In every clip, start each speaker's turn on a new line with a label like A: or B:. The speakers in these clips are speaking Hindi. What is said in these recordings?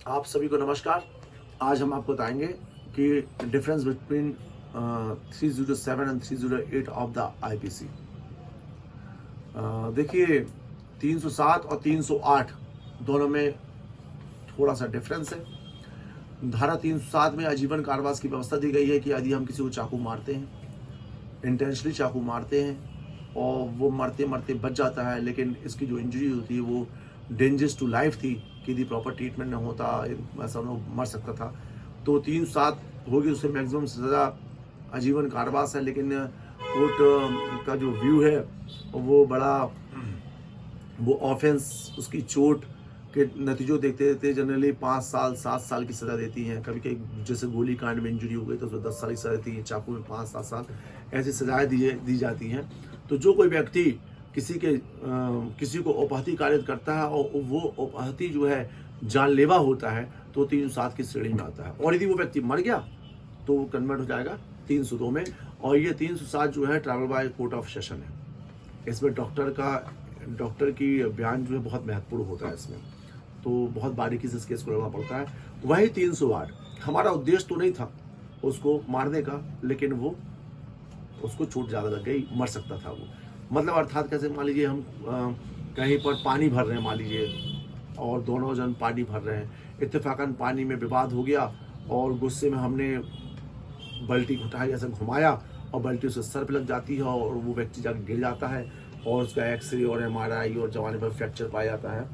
A: आप सभी को नमस्कार। आज हम आपको बताएंगे कि difference between 307 and 308 of the IPC. देखिए, 307 और 308 दोनों में थोड़ा सा डिफरेंस है। धारा 307 में आजीवन कारावास की व्यवस्था दी गई है कि यदि हम किसी को चाकू मारते हैं, इंटेंशनली चाकू मारते हैं और वो मरते मरते बच जाता है, लेकिन इसकी जो इंजरी होती है वो डेंजरस टू लाइफ थी कि यदि प्रॉपर ट्रीटमेंट न होता ऐसा वो मर सकता था, तो 307 होगी, उससे मैक्सिमम सज़ा आजीवन कारावास है। लेकिन कोर्ट का जो व्यू है वो ऑफेंस, उसकी चोट के नतीजों देखते देखते जनरली 5 साल 7 साल की सज़ा देती हैं। कभी कभी जैसे गोली कांड में इंजरी हो गई तो उसमें 10 साल की सज़ा देती है, चाकू में 5-7 साल ऐसी सजाएं दी जाती हैं। तो जो कोई व्यक्ति किसी को अपहति कारित करता है और वो अपहति जो है जानलेवा होता है तो 307 की श्रेणी में आता है, और यदि वो व्यक्ति मर गया तो वो कन्वर्ट हो जाएगा 302 में। और ये 307 जो है travel by court of session है। इसमें डॉक्टर की बयान जो है बहुत महत्वपूर्ण होता है इसमें, तो बहुत बारीकी से इस केस को लड़ना पड़ता है। वही 308 हमारा उद्देश्य तो नहीं था उसको मारने का, लेकिन वो उसको चोट ज़्यादा लग गई, मर सकता था वो। मतलब अर्थात कैसे, मान लीजिए हम कहीं पर पानी भर रहे हैं, मान लीजिए, और दोनों जन पानी भर रहे हैं, इत्तेफाकन पानी में विवाद हो गया और गुस्से में हमने बाल्टी उठाई, ऐसे घुमाया और बाल्टी उसके सर पे लग जाती है और वो व्यक्ति जाकर गिर जाता है और उसका एक्सरे और MRI और जवानी पर फ्रैक्चर पाया जाता है।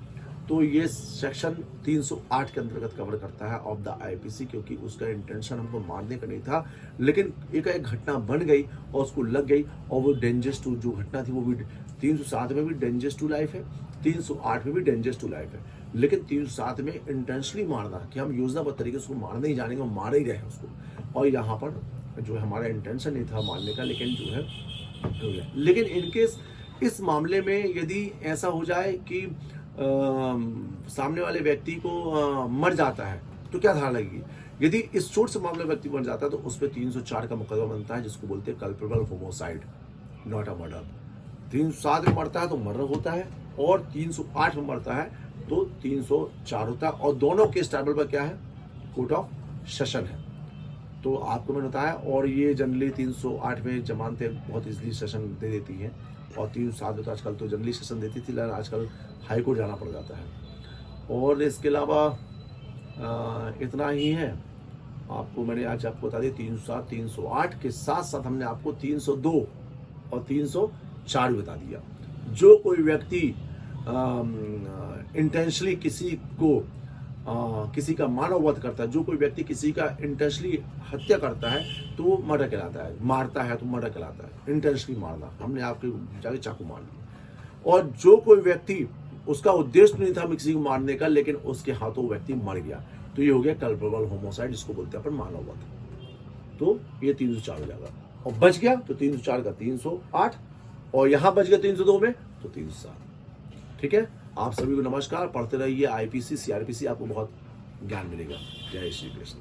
A: तो ये सेक्शन 308 के अंतर्गत कवर करता है ऑफ द आईपीसी, क्योंकि उसका इंटेंशन हमको मारने का नहीं था, लेकिन एक घटना बन गई और उसको लग गई और वो डेंजरस टू जो घटना थी वो भी 307 में भी डेंजरस टू लाइफ है, 308 में भी डेंजरस टू लाइफ है। लेकिन 307 में इंटेंशनली मारना कि हम योजनाबद्ध तरीके से उसको मारने ही जानेंगे, मार ही रहे हैं उसको, और यहाँ पर जो है हमारा इंटेंशन नहीं था मारने का, लेकिन जो है हो गया। लेकिन इनकेस इस मामले में यदि ऐसा हो जाए कि सामने वाले व्यक्ति को मर जाता है तो क्या धारा लगेगी? यदि इस चोट से मामले व्यक्ति मर जाता है तो उस पर 304 का मुकदमा बनता है, जिसको बोलते हैं culpable homicide, not a murder. 307 में मरता है तो मर्डर होता है, और 308 में मरता है तो 304 होता है, और दोनों केस ट्राइबल पर क्या है, कोर्ट ऑफ सेशन है। तो आपको मैंने बताया, और ये जनरली 308 में जमानतें बहुत इजली सेशन दे देती हैं, और 307 में तो आजकल तो जनरली सेशन देती थी, लेकिन आजकल हाई कोर्ट जाना पड़ जाता है। और इसके अलावा इतना ही है, मैंने आज आपको बता दिया 307 308 के साथ साथ हमने आपको 302 और 304 बता दिया। जो कोई व्यक्ति इंटेंशनली किसी का मानववध करता है, जो कोई व्यक्ति किसी का इंटेंशनली हत्या करता है तो वो मर्डर कहलाता है, मारता है तो मर्डर कहलाता है। इंटेंशनली मारना, हमने आपके जाके चाकू मार लिया। और जो कोई व्यक्ति, उसका उद्देश्य नहीं था किसी को मारने का, लेकिन उसके हाथों वो व्यक्ति मर गया, तो ये हो गया कल्पेबल होमोसाइड, जिसको बोलते हैं अपन मानववध। तो ये 304 हो जाएगा, और बच गया तो 304 का 308, और यहां बच गया 302 में तो 307। ठीक है, आप सभी को नमस्कार। पढ़ते रहिए आईपीसी CRPC, आपको बहुत ज्ञान मिलेगा। जय श्री कृष्ण।